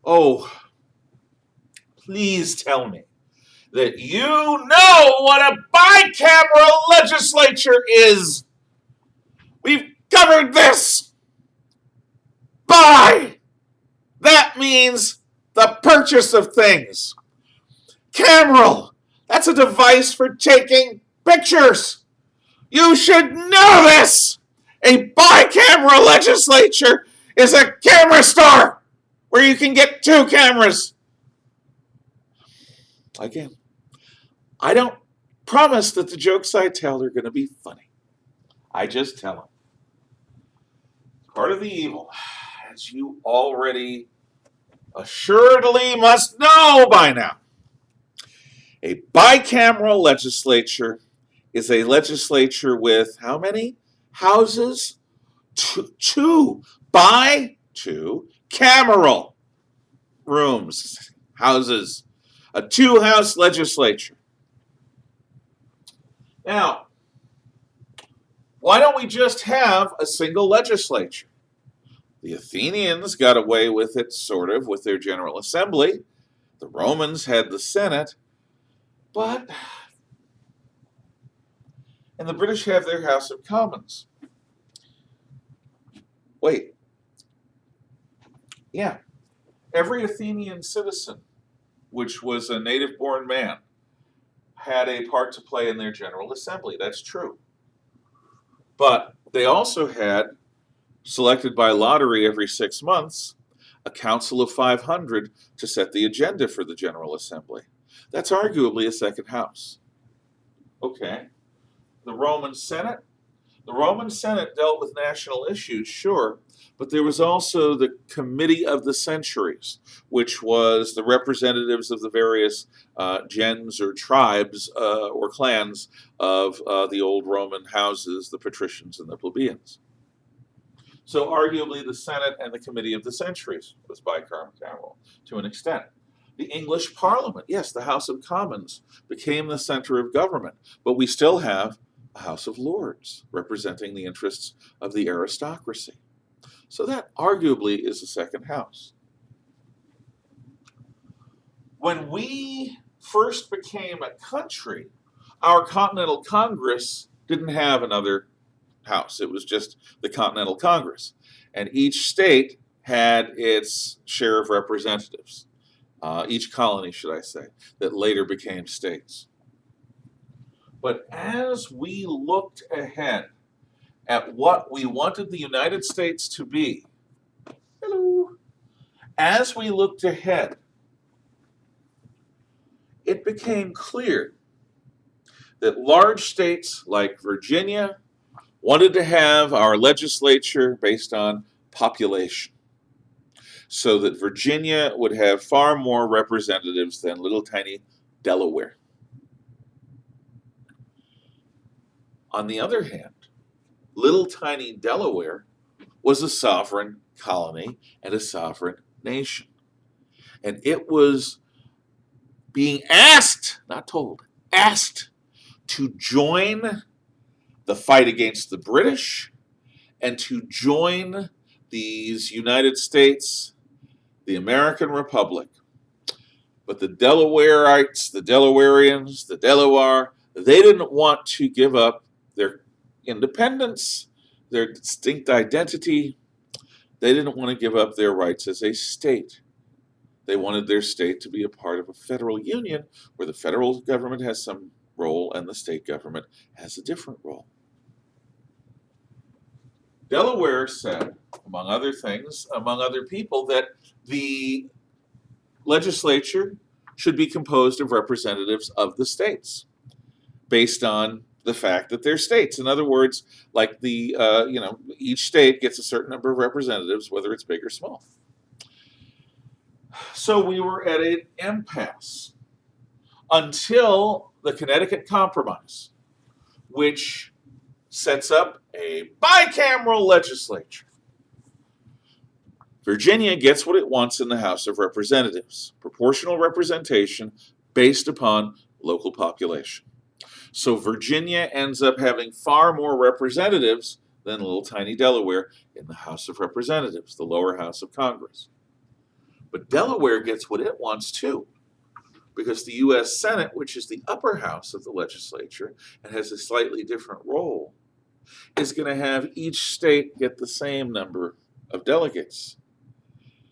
Oh, please tell me that you know what a bicameral legislature is. We've covered this. Bi. That means the purchase of things. Cameral. That's a device for taking pictures. You should know this. A bicameral legislature is a camera store where you can get two cameras. Again, I don't promise that the jokes I tell are going to be funny. I just tell them. Part of the evil, as you already assuredly must know by now. A bicameral legislature is a legislature with how many houses? Two. Two. Cameral rooms, houses. A two-house legislature. Now, why don't we just have a single legislature? The Athenians got away with it, sort of, with their General Assembly. The Romans had the Senate. And the British have their House of Commons. Wait. Yeah. Every Athenian citizen, which was a native-born man, had a part to play in their General Assembly. That's true. But they also had, selected by lottery every 6 months, a council of 500 to set the agenda for the General Assembly. That's arguably a second house. Okay. The Roman Senate? The Roman Senate dealt with national issues, sure, but there was also the Committee of the Centuries, which was the representatives of the various gens or tribes or clans of the old Roman houses, the patricians and the plebeians. So arguably the Senate and the Committee of the Centuries was bicameral to an extent. The English Parliament, yes, the House of Commons, became the center of government, but we still have a House of Lords representing the interests of the aristocracy. So that arguably is a second house. When we first became a country, our Continental Congress didn't have another house. It was just the Continental Congress. And each state had its share of representatives. Each colony, should I say, that later became states. But as we looked ahead at what we wanted the United States to be, as we looked ahead, it became clear that large states like Virginia wanted to have our legislature based on population, so that Virginia would have far more representatives than little tiny Delaware. On the other hand, little tiny Delaware was a sovereign colony and a sovereign nation. And it was being asked, not told, asked to join the fight against the British and to join these United States, the American Republic. But the Delawareites, the Delawareans, the Delaware, they didn't want to give up their independence, their distinct identity. They didn't want to give up their rights as a state. They wanted their state to be a part of a federal union where the federal government has some role and the state government has a different role. Delaware said, among other things, among other people, that the legislature should be composed of representatives of the states based on the fact that they're states. In other words, like each state gets a certain number of representatives, whether it's big or small. So we were at an impasse until the Connecticut Compromise, which sets up a bicameral legislature. Virginia gets what it wants in the House of Representatives, proportional representation based upon local population. So Virginia ends up having far more representatives than little tiny Delaware in the House of Representatives, the lower house of Congress. But Delaware gets what it wants too, because the U.S. Senate, which is the upper house of the legislature and has a slightly different role, is going to have each state get the same number of delegates.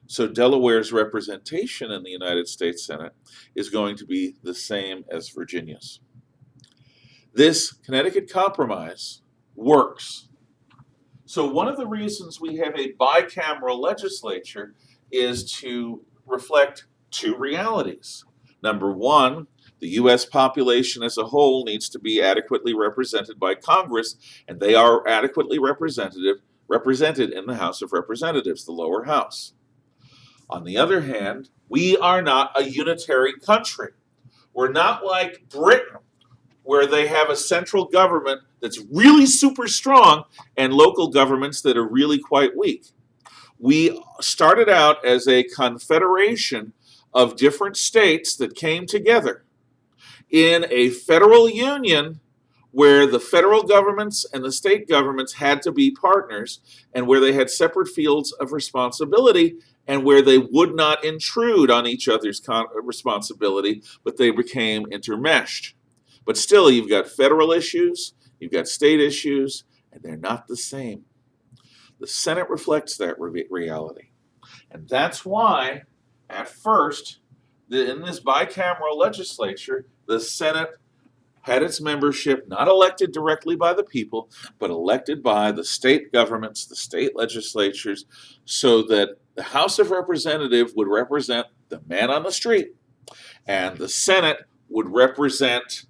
So Delaware's representation in the United States Senate is going to be the same as Virginia's. This Connecticut Compromise works. So one of the reasons we have a bicameral legislature is to reflect two realities. Number one, the U.S. population as a whole needs to be adequately represented by Congress, and they are adequately represented in the House of Representatives, the lower house. On the other hand, we are not a unitary country. We're not like Britain, where they have a central government that's really super strong and local governments that are really quite weak. We started out as a confederation of different states that came together in a federal union where the federal governments and the state governments had to be partners, and where they had separate fields of responsibility, and where they would not intrude on each other's responsibility, but they became intermeshed. But still, you've got federal issues, you've got state issues, and they're not the same. The Senate reflects that reality. And that's why, at first, in this bicameral legislature, the Senate had its membership not elected directly by the people, but elected by the state governments, the state legislatures, so that the House of Representatives would represent the man on the street, and the Senate would represent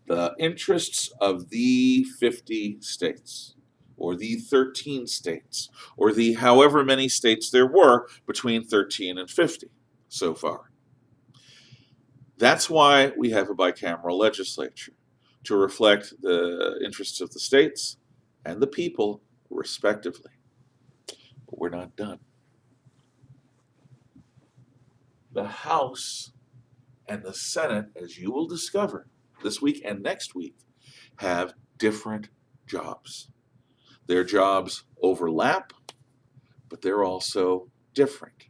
the interests of the 50 states, or the 13 states, or the however many states there were between 13 and 50 so far. That's why we have a bicameral legislature, to reflect the interests of the states and the people respectively. But we're not done. The House and the Senate, as you will discover this week and next week, have different jobs. Their jobs overlap, but they're also different.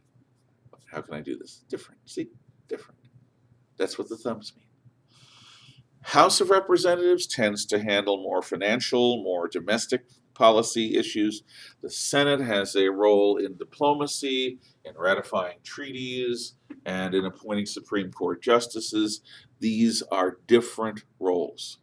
How can I do this? Different. See? Different. That's what the thumbs mean. House of Representatives tends to handle more financial, more domestic policy issues. The Senate has a role in diplomacy, in ratifying treaties, and in appointing Supreme Court justices. These are different roles.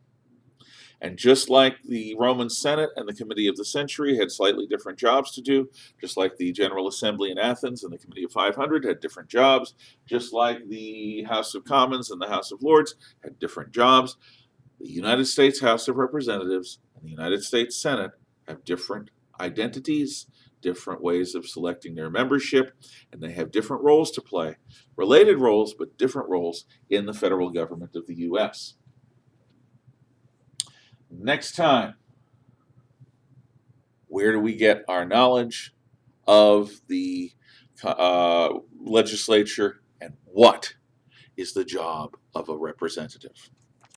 And just like the Roman Senate and the Committee of the Century had slightly different jobs to do, just like the General Assembly in Athens and the Committee of 500 had different jobs, just like the House of Commons and the House of Lords had different jobs, the United States House of Representatives and the United States Senate have different identities, different ways of selecting their membership, and they have different roles to play. Related roles, but different roles in the federal government of the U.S. Next time, where do we get our knowledge of the legislature, and what is the job of a representative?